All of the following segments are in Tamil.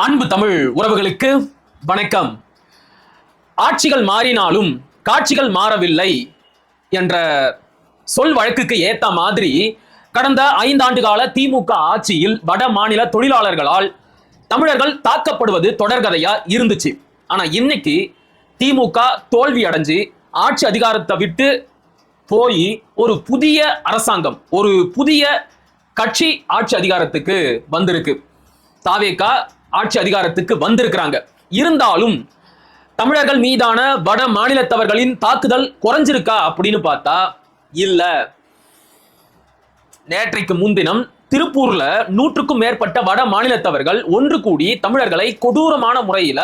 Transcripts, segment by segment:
அன்பு தமிழ் உறவுகளுக்கு வணக்கம். ஆட்சிகள் மாறினாலும் காட்சிகள் மாறவில்லை என்ற சொல் வழக்குக்கு ஏத்த மாதிரி கடந்த 5 ஆண்டு கால திமுக ஆட்சியில் வட மாநில தொழிலாளர்களால் தமிழர்கள் தாக்கப்படுவது தொடர்கதையா இருந்துச்சு. ஆனா இன்னைக்கு திமுக தோல்வி அடைஞ்சு ஆட்சி அதிகாரத்தை விட்டு போய் ஒரு புதிய அரசாங்கம், ஒரு புதிய கட்சி ஆட்சி அதிகாரத்துக்கு வந்திருக்கு. தாவேகா ஆட்சி அதிகாரத்துக்கு வந்திருக்கிறாங்க. இருந்தாலும் தமிழர்கள் மீதான வட மாநிலத்தவர்களின் தாக்குதல் குறைஞ்சிருக்கா அப்படின்னு பார்த்தா இல்ல. நேற்றைக்கு முன்தினம் திருப்பூர்ல 100க்கும் மேற்பட்ட வட மாநிலத்தவர்கள் ஒன்று கூடி தமிழர்களை கொடூரமான முறையில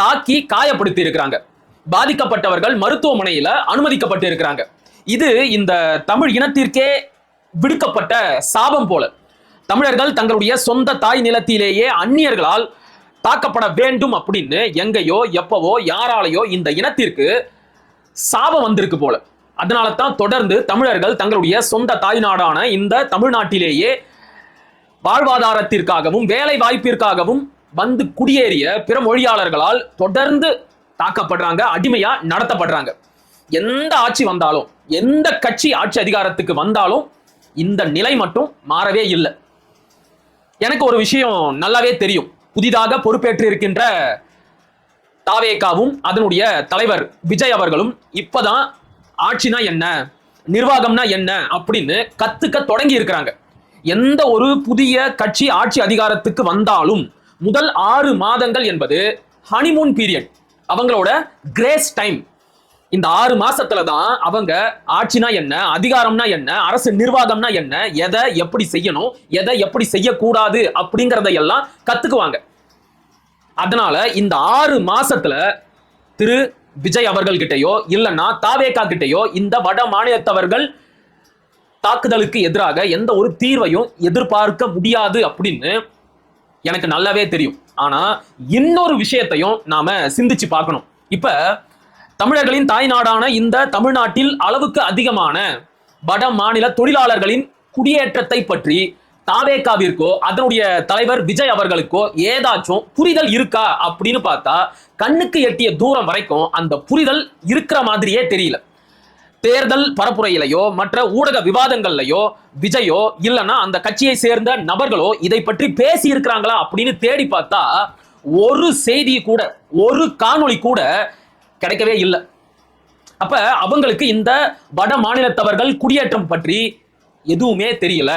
தாக்கி காயப்படுத்தி இருக்கிறாங்க. பாதிக்கப்பட்டவர்கள் மருத்துவமனையில அனுமதிக்கப்பட்டு இருக்கிறாங்க. இது இந்த தமிழ் இனத்திற்கே விடுக்கப்பட்ட சாபம் போல. தமிழர்கள் தங்களுடைய சொந்த தாய் நிலத்திலேயே அந்நியர்களால் தாக்கப்பட வேண்டும் அப்படின்னு எங்கேயோ எப்பவோ யாராலேயோ இந்த இனத்திற்கு சாபம் வந்திருக்கு போல. அதனால தான் தொடர்ந்து தமிழர்கள் தங்களுடைய சொந்த தாய் நாடான இந்த தமிழ்நாட்டிலேயே வாழ்வாதாரத்திற்காகவும் வேலை வாய்ப்பிற்காகவும் வந்து குடியேறிய பிற மொழியாளர்களால் தொடர்ந்து தாக்கப்படுறாங்க, அடிமையா நடத்தப்படுறாங்க. எந்த ஆட்சி வந்தாலும், எந்த கட்சி ஆட்சி அதிகாரத்துக்கு வந்தாலும் இந்த நிலை மட்டும் மாறவே இல்லை. எனக்கு ஒரு விஷயம் நல்லாவே தெரியும். புதிதாக பொறுப்பேற்று இருக்கின்ற தாவேகாவும் அதனுடைய தலைவர் விஜய் அவர்களும் இப்பதான் ஆட்சினா என்ன, நிர்வாகம்னா என்ன அப்படின்னு கத்துக்க தொடங்கி இருக்கிறாங்க. எந்த ஒரு புதிய கட்சி ஆட்சி அதிகாரத்துக்கு வந்தாலும் முதல் 6 மாதங்கள் என்பது ஹனிமூன் பீரியட், அவங்களோட கிரேஸ் டைம். இந்த 6 மாசத்துல தான் அவங்க ஆட்சினா என்ன, அதிகாரம்னா என்ன, அரசு நிர்வாகம்னா என்ன, எதை எப்படி செய்யணும், எதை எப்படி செய்யக்கூடாது அப்படிங்கறத எல்லாம் கத்துக்குவாங்க. அதனால இந்த 6 மாசத்துல திரு விஜய் அவர்கள் கிட்டையோ இல்லைன்னா தாவேகா கிட்டையோ இந்த வட மாநிலத்தவர்கள் தாக்குதலுக்கு எதிராக எந்த ஒரு தீர்வையும் எதிர்பார்க்க முடியாது அப்படின்னு எனக்கு நல்லாவே தெரியும். ஆனா இன்னொரு விஷயத்தையும் நாம சிந்திச்சு பார்க்கணும். இப்ப தமிழர்களின் தாய் நாடான இந்த தமிழ்நாட்டில் அளவுக்கு அதிகமான வட மாநில தொழிலாளர்களின் குடியேற்றத்தை பற்றி தாவேகாவிற்கோ அதனுடைய தலைவர் விஜய் அவர்களுக்கோ ஏதாச்சும் புரிதல் இருக்கா அப்படின்னு பார்த்தா கண்ணுக்கு எட்டிய தூரம் வரைக்கும் அந்த புரிதல் இருக்கிற மாதிரியே தெரியல. தேர்தல் பரப்புரையிலையோ மற்ற ஊடக விவாதங்கள்லையோ விஜயோ இல்லைன்னா அந்த கட்சியை சேர்ந்த நபர்களோ இதை பற்றி பேசி இருக்கிறாங்களா அப்படின்னு தேடி பார்த்தா ஒரு செய்தி கூட, ஒரு காணொளி கூட கிடைக்கவே இல்லை. அப்ப அவங்களுக்கு இந்த வட மாநிலத்தவர்கள் குடியேற்றம் பற்றி எதுவுமே தெரியல.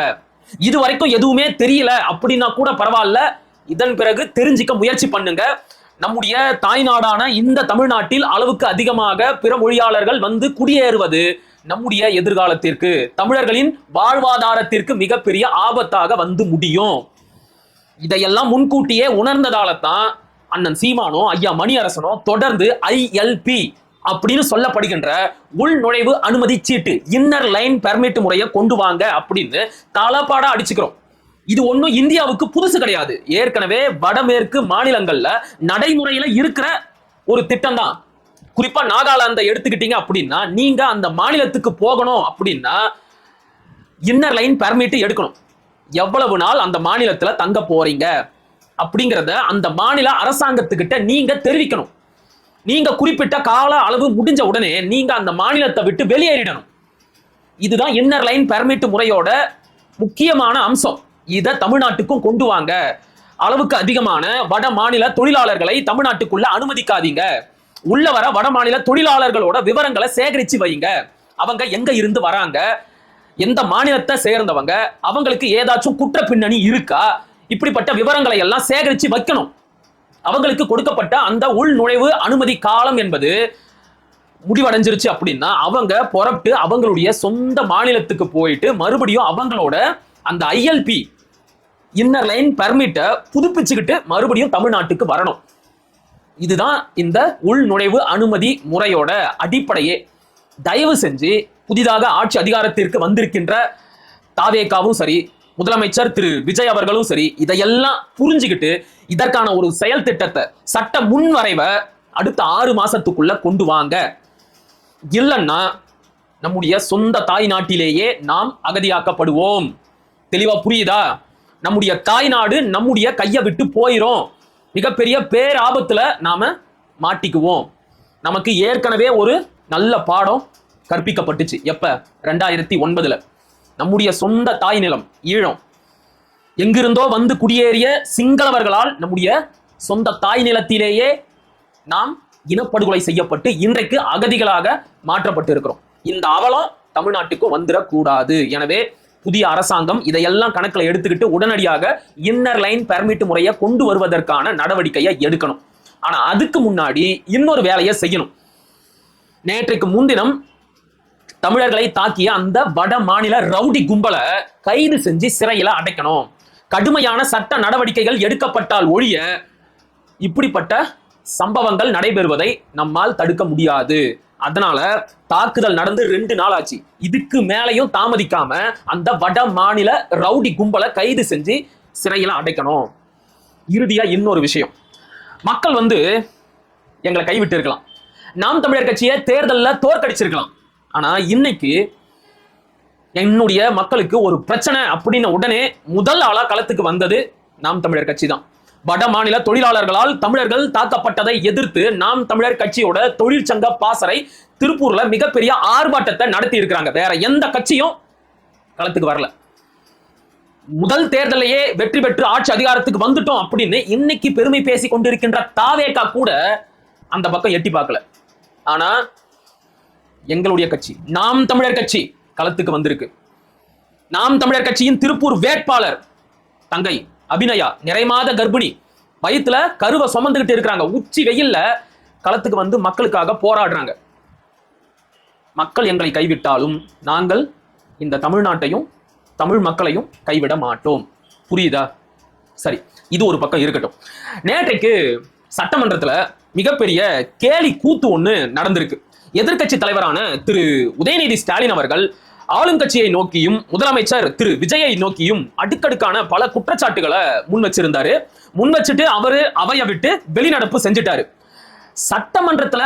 இது வரைக்கும் எதுவுமே தெரியல அப்படின்னா கூட பரவாயில்ல, இதன் பிறகு தெரிஞ்சிக்க முயற்சி பண்ணுங்க. நம்முடைய தாய்நாடான இந்த தமிழ்நாட்டில் அளவுக்கு அதிகமாக பிற மொழியாளர்கள் வந்து குடியேறுவது நம்முடைய எதிர்காலத்திற்கு, தமிழர்களின் வாழ்வாதாரத்திற்கு மிகப்பெரிய ஆபத்தாக வந்து முடியும். இதையெல்லாம் முன்கூட்டியே உணர்ந்ததால தான் அண்ணன் சீமானோ ஐயா மணியரசனோ தொடர்ந்து ILP அப்படின்னு சொல்லப்படுகின்ற உள் நுழைவு அனுமதி சீட்டு, இன்னர் லைன் பெர்மிட் முறையை கொண்டு வாங்க அப்படின்னு தலப்பாடா அடிச்சுக்கிறோம். இது ஒன்றும் இந்தியாவுக்கு புதுசு கிடையாது. ஏற்கனவே வடமேற்கு மாநிலங்கள்ல நடைமுறையில இருக்கிற ஒரு திட்டம் தான். குறிப்பா நாகாலாந்தை எடுத்துக்கிட்டீங்க அப்படின்னா நீங்க அந்த மாநிலத்துக்கு போகணும் அப்படின்னா இன்னர் லைன் பெர்மிட் எடுக்கணும். எவ்வளவு நாள் அந்த மாநிலத்துல தங்க போறீங்க அப்படிங்கிறத அந்த மாநில அரசாங்கத்துக்கிட்ட நீங்க தெரிவிக்கணும். நீங்க குறிப்பிட்ட கால அளவு முடிஞ்ச உடனே நீங்க அந்த மாநிலத்தை விட்டு வெளியேறிடணும். இதுதான் இன்னர் லைன் பெர்மிட் முறையோட முக்கியமான அம்சம். இதை தமிழ்நாட்டுக்கும் கொண்டு வாங்க. அளவுக்கு அதிகமான வட மாநில தொழிலாளர்களை தமிழ்நாட்டுக்குள்ள அனுமதிக்காதீங்க. உள்ள வர வட மாநில தொழிலாளர்களோட விவரங்களை சேகரிச்சு வைங்க. அவங்க எங்க இருந்து வராங்க, எந்த மாநிலத்தை சேர்ந்தவங்க, அவங்களுக்கு ஏதாச்சும் குற்ற பின்னணி இருக்கா, இப்படிப்பட்ட விவரங்களை எல்லாம் சேகரிச்சு வைக்கணும். அவங்களுக்கு கொடுக்கப்பட்ட அந்த உள் நுழைவு அனுமதி காலம் என்பது முடிவடைஞ்சிருச்சு அப்படின்னா அவங்க புறப்பட்டு அவங்களுடைய சொந்த மாநிலத்துக்கு போயிட்டு மறுபடியும் அவங்களோட அந்த ILP இன்னர் லைன் பெர்மிட்டை புதுப்பிச்சுக்கிட்டு மறுபடியும் தமிழ்நாட்டுக்கு வரணும். இதுதான் இந்த உள் நுழைவு அனுமதி முறையோட அடிப்படையே. தயவு செஞ்சு புதிதாக ஆட்சி அதிகாரத்திற்கு வந்திருக்கின்ற தாவேகாவும் சரி, முதலமைச்சர் திரு விஜய் அவர்களும் சரி, இதையெல்லாம் புரிஞ்சுக்கிட்டு இதற்கான ஒரு செயல் திட்டத்தை, சட்ட முன்வரைவை அடுத்த 6 மாசத்துக்குள்ள கொண்டு வாங்க. இல்லைன்னா நம்முடைய சொந்த தாய் நாட்டிலேயே நாம் அகதியாக்கப்படுவோம். தெளிவா புரியுதா? நம்முடைய தாய் நாடு நம்முடைய கையை விட்டு போயிரும். மிகப்பெரிய பேராபத்துல நாம மாட்டிக்குவோம். நமக்கு ஏற்கனவே ஒரு நல்ல பாடம் கற்பிக்கப்பட்டுச்சு. எப்ப? 2009. நம்முடைய சொந்த தாய் நிலம் ஈழம், எங்கிருந்தோ வந்து குடியேறிய சிங்களவர்களால் நம்முடைய சொந்த தாய் நிலத்திலேயே நாம் இனப்படுகொலை செய்யப்பட்டு இன்றைக்கு அகதிகளாக மாற்றப்பட்டு இருக்கிறோம். இந்த அவலம் தமிழ்நாட்டுக்கும் வந்துடக்கூடாது. எனவே புதிய அரசாங்கம் இதையெல்லாம் கணக்கில் எடுத்துக்கிட்டு உடனடியாக இன்னர் லைன் பெர்மிட் முறையை கொண்டு வருவதற்கான நடவடிக்கையை எடுக்கணும். ஆனா அதுக்கு முன்னாடி இன்னொரு வேலையை செய்யணும். நேற்றைக்கு முன்தினம் தமிழர்களை தாக்கிய அந்த வட மாநில ரவுடி கும்பலை கைது செஞ்சு சிறையில அடைக்கணும். கடுமையான சட்ட நடவடிக்கைகள் எடுக்கப்பட்டால் ஒழிய இப்படிப்பட்ட சம்பவங்கள் நடைபெறுவதை நம்மால் தடுக்க முடியாது. அதனால தாக்குதல் நடந்து 2 நாள் ஆச்சு. இதுக்கு மேலையும் தாமதிக்காம அந்த வட மாநில ரவுடி கும்பலை கைது செஞ்சு சிறையில அடைக்கணும். இறுதியா இன்னொரு விஷயம், மக்கள் எங்களை கைவிட்டு இருக்கலாம், நாம் தமிழர் கட்சியை தேர்தலில் தோற்கடிச்சிருக்கலாம். ஆனா இன்னைக்கு என்னுடைய மக்களுக்கு ஒரு பிரச்சனை அப்படின்னு உடனே முதல் ஆளா களத்துக்கு வந்தது நாம் தமிழர் கட்சி தான். வட மாநில தொழிலாளர்களால் தமிழர்கள் தாக்கப்பட்டதை எதிர்த்து நாம் தமிழர் கட்சியோட தொழிற்சங்க பாசறை திருப்பூர்ல மிகப்பெரிய ஆர்ப்பாட்டத்தை நடத்தி இருக்கிறாங்க. வேற எந்த கட்சியும் களத்துக்கு வரல. முதல் தேர்தலையே வெற்றி பெற்று ஆட்சி அதிகாரத்துக்கு வந்துட்டோம் அப்படின்னு இன்னைக்கு பெருமை பேசி கொண்டிருக்கின்ற தாவேகா கூட அந்த பக்கம் எட்டி பார்க்கல. ஆனா எங்களுடைய கட்சி நாம் தமிழர் கட்சி களத்துக்கு வந்திருக்கு. நாம் தமிழர் கட்சியின் திருப்பூர் வேட்பாளர் தங்கை அபிநயா நிறைமாத கர்ப்பிணி, வயிற்றுல கருவை சுமந்துகிட்டு இருக்கிறாங்க. உச்சி வெயில்ல களத்துக்கு வந்து மக்களுக்காக போராடுறாங்க. மக்கள் எங்களை கைவிட்டாலும் நாங்கள் இந்த தமிழ்நாட்டையும் தமிழ் மக்களையும் கைவிட மாட்டோம். புரியுதா? சரி, இது ஒரு பக்கம் இருக்கட்டும். நேற்றைக்கு சட்டமன்றத்துல மிகப்பெரிய கேலி கூத்து ஒண்ணு நடந்திருக்கு. எதிர்க்கட்சி தலைவரான திரு உதயநிதி ஸ்டாலின் அவர்கள் ஆளுங்கட்சியை நோக்கியும் முதலமைச்சர் திரு விஜயை நோக்கியும் அடுக்கடுக்கான பல குற்றச்சாட்டுகளை முன் வச்சிருந்தாரு. முன் வச்சுட்டு அவரு அவைய விட்டு வெளிநடப்பு செஞ்சுட்டாரு. சட்டமன்றத்துல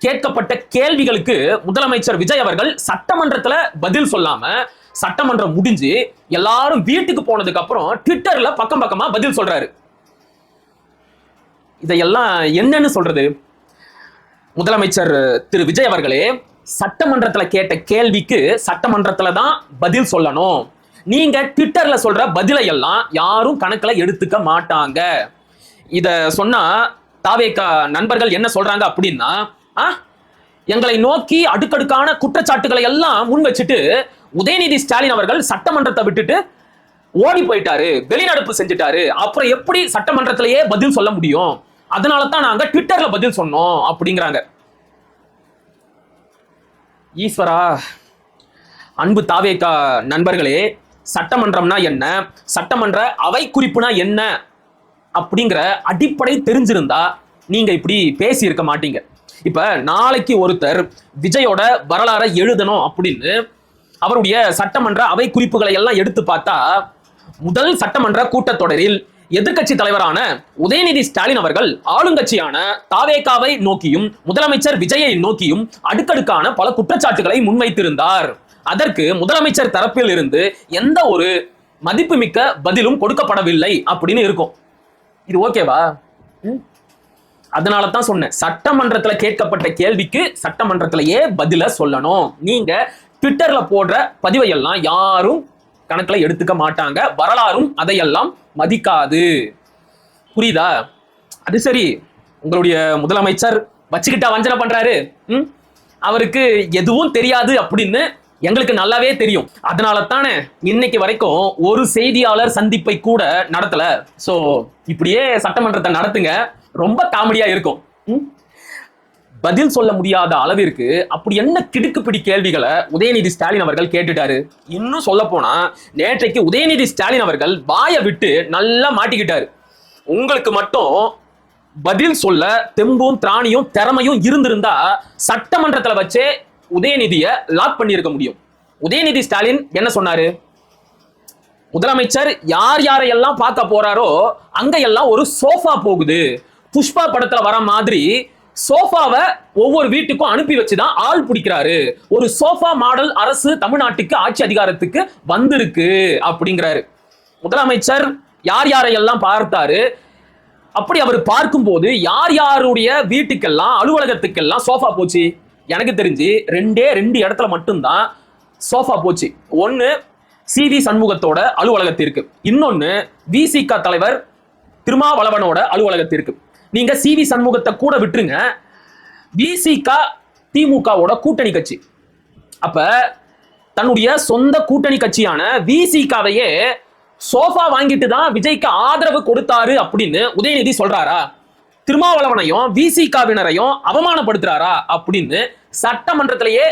கேட்கப்பட்ட கேள்விகளுக்கு முதலமைச்சர் விஜய் அவர்கள் சட்டமன்றத்துல பதில் சொல்லாம சட்டமன்றம் முடிஞ்சு எல்லாரும் வீட்டுக்கு போனதுக்கு அப்புறம் ட்விட்டர்ல பக்கம் பக்கமா பதில் சொல்றாரு. இதையெல்லாம் என்னன்னு சொல்றது? முதலமைச்சர் திரு விஜய் அவர்களே, சட்டமன்றத்துல கேட்ட கேள்விக்கு சட்டமன்றத்துல தான் பதில் சொல்லணும். நீங்க ட்விட்டர்ல சொல்ற பதிலை எல்லாம் யாரும் கணக்குல எடுத்துக்க மாட்டாங்க. இத சொன்னா தாவேகா நண்பர்கள் என்ன சொல்றாங்க அப்படின்னா, எங்களை நோக்கி அடுக்கடுக்கான குற்றச்சாட்டுகளை எல்லாம் முன் வச்சுட்டு உதயநிதி ஸ்டாலின் அவர்கள் சட்டமன்றத்தை விட்டுட்டு ஓடி போயிட்டாரு, வெளிநடப்பு செஞ்சுட்டாரு, அப்புறம் எப்படி சட்டமன்றத்திலேயே பதில் சொல்ல முடியும்? அதனால தான் நாங்க ட்விட்டர்ல பதில் சொன்னோம் அப்படிங்கிறாங்க. ஈஸ்வரா, அன்பு தாவேகா நண்பர்களே, சட்டமன்றம்னா என்ன, சட்டமன்ற அவை குறிப்புனா என்ன அப்படிங்கிற அடிப்படை தெரிஞ்சிருந்தா நீங்க இப்படி பேசி இருக்க மாட்டீங்க. இப்ப நாளைக்கு ஒருத்தர் விஜயோட வரலாறை எழுதணும் அப்படின்னு அவருடைய சட்டமன்ற அவை குறிப்புகளை எல்லாம் எடுத்து பார்த்தா முதல் சட்டமன்ற கூட்டத்தொடரில் எதிர்க்கட்சி தலைவரான உதயநிதி ஸ்டாலின் அவர்கள் ஆளுங்கட்சியான தாவேகாவை நோக்கியும் முதலமைச்சர் விஜயை நோக்கியும் அடுக்கடுக்கான பல குற்றச்சாட்டுகளை முன்வைத்திருந்தார். அதற்கு முதலமைச்சர் தரப்பில் இருந்து எந்த ஒரு மதிப்புமிக்க பதிலும் கொடுக்கப்படவில்லை அப்படின்னு இருக்கும். இது ஓகேவா? அதனால தான் சொன்னேன், சட்டமன்றத்துல கேட்கப்பட்ட கேள்விக்கு சட்டமன்றத்திலேயே பதில சொல்லணும். நீங்க ட்விட்டர்ல போடுற பதிவை எல்லாம் யாரும் கணக்குல எடுத்துக்க மாட்டாங்க, வரலாறும் அதையெல்லாம் மதிக்காது. புரியுதா? அது சரி, உங்களுடைய முதலமைச்சர் வச்சுக்கிட்டா வஞ்சனை பண்றாரு, அவருக்கு எதுவும் தெரியாது அப்படின்னு எங்களுக்கு நல்லாவே தெரியும். அதனால தானே இன்னைக்கு வரைக்கும் ஒரு செய்தியாளர் சந்திப்பை கூட நடத்தல. சோ இப்படியே சட்டமன்றத்தை நடத்துங்க, ரொம்ப காமெடியா இருக்கும். பதில் சொல்ல முடியாத அளவிற்கு அப்படி என்ன கிடுக்குப்பிடி கேள்விகளை உதயநிதி ஸ்டாலின் அவர்கள் கேட்டுட்டாரு. இன்னும் சொல்ல போனா நேற்றைக்கு உதயநிதி ஸ்டாலின் அவர்கள் வாயை விட்டு நல்லா மாட்டிக்கிட்டாரு. உங்களுக்கு மட்டும் பதில் சொல்ல தெம்பும் திராணியும் திறமையும் இருந்திருந்தா சட்டமன்றத்துல வச்சே உதயநிதியை லாக் பண்ணியிருக்க முடியும். உதயநிதி ஸ்டாலின் என்ன சொன்னாரு? முதலமைச்சர் யார் யாரையெல்லாம் பார்க்க போறாரோ அங்க எல்லாம் ஒரு சோஃபா போகுது, புஷ்பா படத்துல வர மாதிரி சோஃபாவை ஒவ்வொரு வீட்டுக்கும் அனுப்பி வச்சுதான் ஆள் பிடிக்கிறாரு. ஒரு சோஃபா மாடல் அரசு தமிழ்நாட்டுக்கு ஆட்சி அதிகாரத்துக்கு வந்திருக்கு அப்படிங்கிறாரு. முதலமைச்சர் யார் யாரையெல்லாம் பார்த்தாரு, அப்படி அவர் பார்க்கும்போது யார் யாருடைய வீட்டுக்கெல்லாம் அலுவலகத்துக்கெல்லாம் சோஃபா போச்சு? எனக்கு தெரிஞ்சு ரெண்டு இடத்துல மட்டும்தான் சோஃபா போச்சு. ஒன்னு CV சண்முகத்தோட அலுவலகத்திற்கு, இன்னொன்னு VCK தலைவர் திருமாவளவனோட அலுவலகத்திற்கு. நீங்க CV சண்முகத்தை கூட விட்டுருங்க, VCK திமுகவோட கூட்டணி கட்சி. அப்ப தன்னுடைய சொந்த கூட்டணி கட்சியான VCKவையே சோஃபா வாங்கிட்டு தான் விஜய்க்கு ஆதரவு கொடுத்தாரு அப்படின்னு உதயநிதி சொல்றாரா? திருமாவளவனையும் VCKவினரையும் அவமானப்படுத்துறாரா அப்படின்னு சட்டமன்றத்திலேயே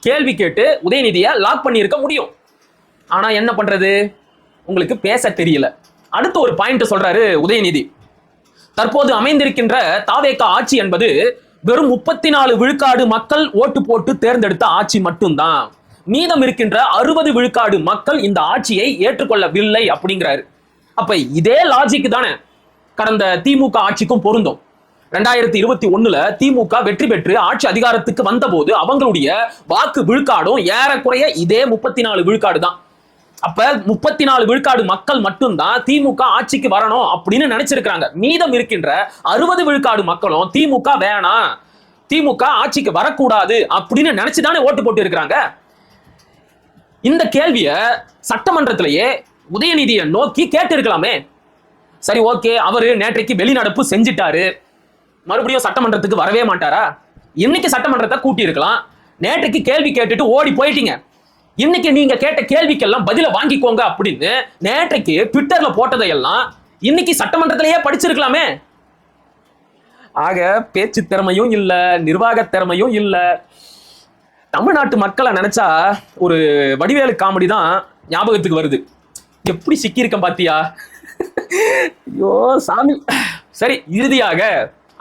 கேள்வி கேட்டு உதயநிதியை லாக் பண்ணி இருக்க முடியும். ஆனா என்ன பண்றது, உங்களுக்கு பேச தெரியல. அடுத்த ஒரு பாயிண்ட் சொல்றாரு உதயநிதி. தற்போது அமைந்திருக்கின்ற தாவேகா ஆட்சி என்பது வெறும் 34 விழுக்காடு மக்கள் ஓட்டு போட்டு தேர்ந்தெடுத்த ஆட்சி மட்டும்தான். மீதம் இருக்கின்ற 60 விழுக்காடு மக்கள் இந்த ஆட்சியை ஏற்றுக்கொள்ளவில்லை அப்படிங்கிறாரு. அப்ப இதே லாஜிக் தானே கடந்த திமுக ஆட்சிக்கும் பொருந்தும். 2021 திமுக வெற்றி பெற்று ஆட்சி அதிகாரத்துக்கு வந்த போது அவங்களுடைய வாக்கு விழுக்காடும் ஏறக்குறைய இதே 34 விழுக்காடு தான். அப்ப 34 விழுக்காடு மக்கள் மட்டும்தான் திமுக ஆட்சிக்கு வரணும் அப்படின்னு நினைச்சிருக்காங்க. மீதம் இருக்கின்ற 60 விழுக்காடு மக்களும் திமுக வேணாம், திமுக ஆட்சிக்கு வரக்கூடாது அப்படின்னு நினைச்சுதானே ஓட்டு போட்டு இருக்கிறாங்க. இந்த கேள்விய சட்டமன்றத்திலேயே உதயநிதியை நோக்கி கேட்டு இருக்கலாமே. சரி, ஓகே, அவரு நேற்றைக்கு வெளிநடப்பு செஞ்சிட்டாரு, மறுபடியும் சட்டமன்றத்துக்கு வரவே மாட்டாரா? இன்னைக்கு சட்டமன்றத்தை கூட்டி இருக்கலாம். நேற்றைக்கு கேள்வி கேட்டுட்டு ஓடி போயிட்டீங்க, இன்னைக்கு நீங்க கேட்ட கேள்விக்கெல்லாம் பதில வாங்கிக்கோங்க அப்படின்னு நேற்றைக்கு ட்விட்டர்ல போட்டதையெல்லாம் இன்னைக்கு சட்டமன்றத்திலேயே படிச்சிருக்கலாமே. ஆக பேச்சு திறமையும் இல்ல, நிர்வாக திறமையும் இல்ல. தமிழ்நாட்டு மக்களை நினைச்சா ஒரு வடிவேலு காமெடி தான் ஞாபகத்துக்கு வருது. எப்படி சிக்கியிருக்கேன் பாத்தியா? ஐயோ சாமி. சரி, இறுதியாக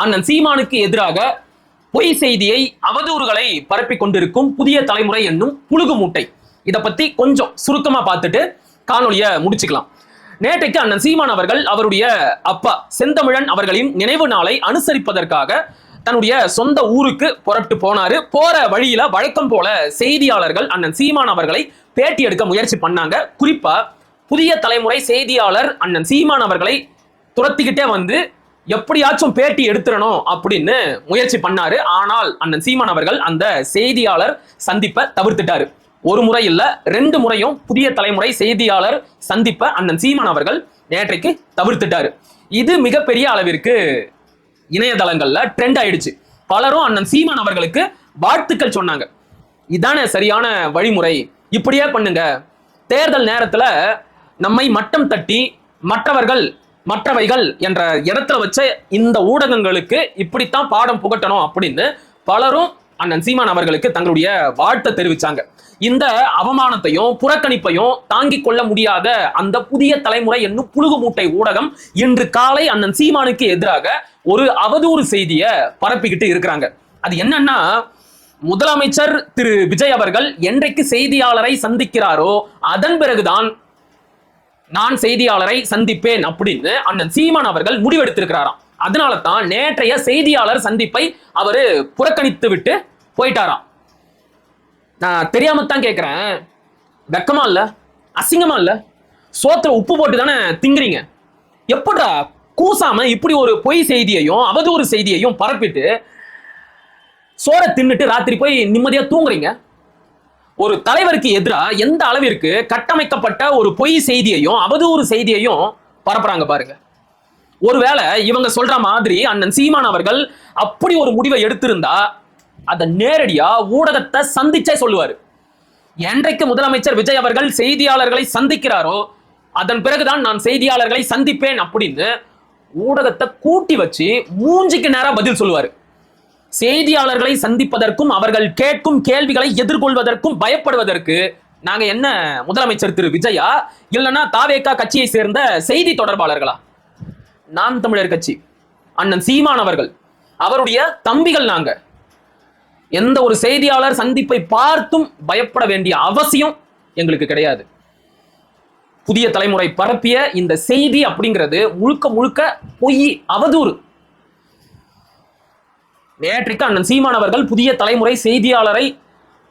அண்ணன் சீமானுக்கு எதிராக பொய் செய்தியை, அவதூறுகளை பரப்பி கொண்டிருக்கும் புதிய தலைமுறை என்னும் புழுகு மூட்டை, இதை பத்தி கொஞ்சம் சுருக்கமா பார்த்துட்டு காணொலியை முடிச்சுக்கலாம். நேற்றைக்கு அண்ணன் சீமான் அவர்கள் அவருடைய அப்பா செந்தமிழன் அவர்களின் நினைவு நாளை அனுசரிப்பதற்காக தன்னுடைய சொந்த ஊருக்கு புறப்பட்டு போனாரு. போற வழியில வழக்கம் போல செய்தியாளர்கள் அண்ணன் சீமான் அவர்களை பேட்டி எடுக்க முயற்சி பண்ணாங்க. குறிப்பா புதிய தலைமுறை செய்தியாளர் அண்ணன் சீமான் அவர்களை துரத்திக்கிட்டே வந்து எப்படியாச்சும் பேட்டி எடுத்துடணும் அப்படின்னு முயற்சி பண்ணாரு. ஆனால் அண்ணன் சீமான் அவர்கள் அந்த செய்தியாளர் சந்திப்பை தவிர்த்துட்டாரு. ஒரு முறை இல்ல, 2 முறையும் புதிய தலைமுறை செய்தியாளர் சந்திப்ப அண்ணன் சீமான் அவர்கள் நேற்றைக்கு தவிர்த்துட்டாரு. இது மிகப்பெரிய அளவிற்கு இணையதளங்கள்ல ட்ரெண்ட் ஆயிடுச்சு. பலரும் அண்ணன் சீமான் அவர்களுக்கு வாழ்த்துக்கள் சொன்னாங்க. இதான சரியான வழிமுறை, இப்படியே பண்ணுங்க. தேர்தல் நேரத்துல நம்மை மட்டம் தட்டி மற்றவைகள் என்ற இடத்துல வச்ச இந்த ஊடகங்களுக்கு இப்படித்தான் பாடம் புகட்டணும் அப்படின்னு பலரும் அண்ணன் சீமான் அவர்களுக்கு தங்களுடைய வாழ்த்தை தெரிவிச்சாங்க. இந்த அவமானத்தையும் புறக்கணிப்பையும் தாங்கிக் கொள்ள முடியாத அந்த புதிய தலைமுறை என்னும் புழுகு மூட்டை ஊடகம் இன்று காலை அண்ணன் சீமானுக்கு எதிராக ஒரு அவதூறு செய்தியை பரப்பிக்கிட்டு இருக்கிறாங்க. அது என்னன்னா, முதலமைச்சர் திரு விஜய் அவர்கள் என்றைக்கு செய்தியாளரை சந்திக்கிறாரோ அதன் பிறகுதான் நான் செய்தியாளரை சந்திப்பேன் அப்படின்னு அண்ணன் சீமான் அவர்கள் முடிவெடுத்திருக்கிறாராம். அதனால தான் நேற்றைய செய்தியாளர் சந்திப்பை அவரு புறக்கணித்து விட்டு போயிட்டாராம். நான் தெரியாமத்தான் கேட்கிறேன், வெக்கமா இல்ல, அசிங்கமா இல்ல? சோத்துல உப்பு போட்டு தானே திங்குறீங்க. எப்படா கூசாம இப்படி ஒரு பொய் செய்தியையும் அவதூறு செய்தியையும் பரப்பிட்டு சோற தின்னுட்டு ராத்திரி போய் நிம்மதியா தூங்குறீங்க? ஒரு தலைவருக்கு எதிராக எந்த அளவிற்கு கட்டமைக்கப்பட்ட ஒரு பொய் செய்தியையும் அவதூறு செய்தியையும் பரப்புறாங்க பாருங்க. ஒருவேளை இவங்க சொல்ற மாதிரி அண்ணன் சீமான் அவர்கள் அப்படி ஒரு முடிவை எடுத்திருந்தா அதை நேரடியா ஊடகத்தை சந்திச்சே சொல்லுவாரு. என்றைக்கு முதலமைச்சர் விஜய் அவர்கள் செய்தியாளர்களை சந்திக்கிறாரோ அதன் பிறகுதான் நான் செய்தியாளர்களை சந்திப்பேன் அப்படின்னு ஊடகத்தை கூட்டி வச்சு மூஞ்சிக்கு நேரா பதில் சொல்லுவாரு. செய்தியாளர்களை சந்திப்பதற்கும் அவர்கள் கேட்கும் கேள்விகளை எதிர்கொள்வதற்கும் பயப்படுவதற்கு நாங்க என்ன முதலமைச்சர் திரு விஜயா, இல்லைன்னா தாவேகா கட்சியை சேர்ந்த செய்தி தொடர்பாளர்களா? நாம் தமிழர் கட்சி அண்ணன் சீமான் அவர்கள், அவருடைய தம்பிகள் நாங்க. எந்த ஒரு செய்தியாளர் சந்திப்பை பார்த்தும் பயப்பட வேண்டிய அவசியம் எங்களுக்கு கிடையாது. புதிய தலைமுறை பரப்பிய இந்த செய்தி அப்படிங்கிறது முழுக்க முழுக்க பொய், அவதூறு. நேற்றைக்கு அண்ணன் சீமான் அவர்கள் புதிய தலைமுறை செய்தியாளரை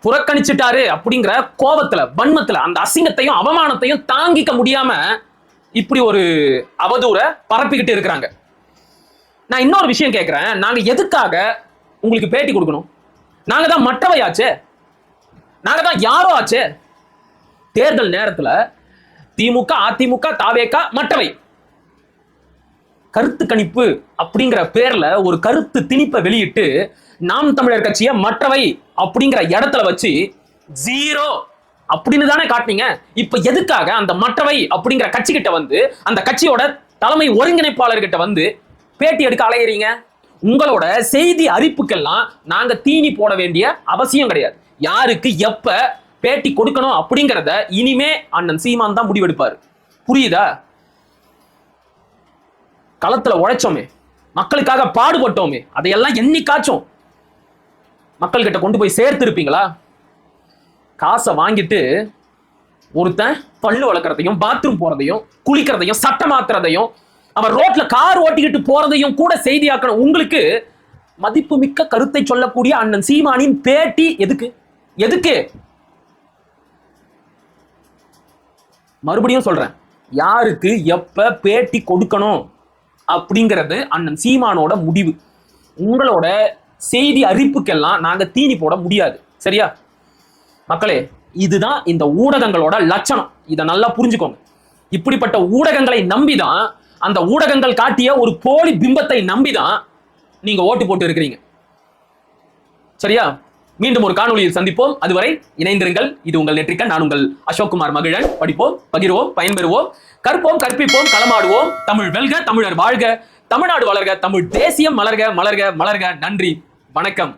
புறக்கணிச்சிட்டாரு அப்படிங்கிற கோபத்துல, வன்மத்துல, அந்த அசிங்கத்தையும் அவமானத்தையும் தாங்கிக்க முடியாம இப்படி ஒரு அவதூறை பரப்பிக்கிட்டு இருக்கிறாங்க. நான் இன்னொரு விஷயம் கேட்கிறேன், நாங்க எதுக்காக உங்களுக்கு பேட்டி கொடுக்கணும்? நாங்க தான் மற்றவையாச்சே, நாங்க தான் யாரோ ஆச்சே. தேர்தல் நேரத்துல திமுக, அதிமுக, தாவேகா, மற்றவை கருத்து கணிப்பு அப்படிங்கிற பேர்ல ஒரு கருத்து திணிப்பை வெளியிட்டு நாம் தமிழர் கட்சியை மற்றவை அப்படிங்கிற இடத்துல வச்சு ஜீரோ அப்படின்னு தானே காட்டினீங்க. இப்ப எதுக்காக அந்த மற்றவை அப்படிங்கிற கட்சி கிட்ட வந்து, அந்த கட்சியோட தலைமை ஒருங்கிணைப்பாளர்கிட்ட வந்து பேட்டி எடுக்க அலையறீங்க? உங்களோட செய்தி அறிப்புக்கெல்லாம் நாங்க தீனி போட வேண்டிய அவசியம் கிடையாது. யாருக்கு எப்ப பேட்டி கொடுக்கணும் அப்படிங்கறத இனிமே அண்ணன் சீமான் தான் முடிவெடுப்பாரு. புரியுதா? களத்துல உழைச்சோமே, மக்களுக்காக பாடுபட்டோமே, அதையெல்லாம் என்னைக்காச்சும் மக்கள் கிட்ட கொண்டு போய் சேர்த்து இருப்பீங்களா? காசை வாங்கிட்டு ஒருத்தன் பல்லு வளர்க்கறதையும், பாத்ரூம் போறதையும், குளிக்கிறதையும், சட்டை மாத்துறதையும், அவன் ரோட்ல கார் ஓட்டிக்கிட்டு போறதையும் கூட செய்தியாக்கணும். உங்களுக்கு மதிப்பு மிக்க கருத்தை சொல்லக்கூடிய அண்ணன் சீமானின் பேட்டி எதுக்கு? எதுக்கு? மறுபடியும் சொல்றேன், யாருக்கு எப்ப பேட்டி கொடுக்கணும் அப்படிங்கிறது அண்ணன் சீமானோட முடிவு. உங்களோட செய்தி அறிப்புக்கெல்லாம் நாங்க தீனி போட முடியாது. சரியா மக்களே? இதுதான் இந்த ஊடகங்களோட லட்சணம். இதை நல்லா புரிஞ்சுக்கோங்க. இப்படிப்பட்ட ஊடகங்களை நம்பிதான், அந்த ஊடகங்கள் காட்டிய ஒரு போலி பிம்பத்தை நம்பிதான் நீங்க ஓட்டு போட்டு இருக்கிறீங்க. சரியா? மீண்டும் ஒரு காணொலியில் சந்திப்போம். அதுவரை இணைந்திருங்கள். இது உங்கள் நெற்றிக்கண். நான் உங்கள் அசோக்குமார் மகிழன். படிப்போம், பகிர்வோம், பயன்பெறுவோம், கற்போம், கற்பிப்போம், களமாடுவோம். தமிழ் வெல்க, தமிழர் வாழ்க, தமிழ்நாடு வளர்க, தமிழ் தேசியம் மலர்க, மலர்க, மலர்க. நன்றி, வணக்கம்.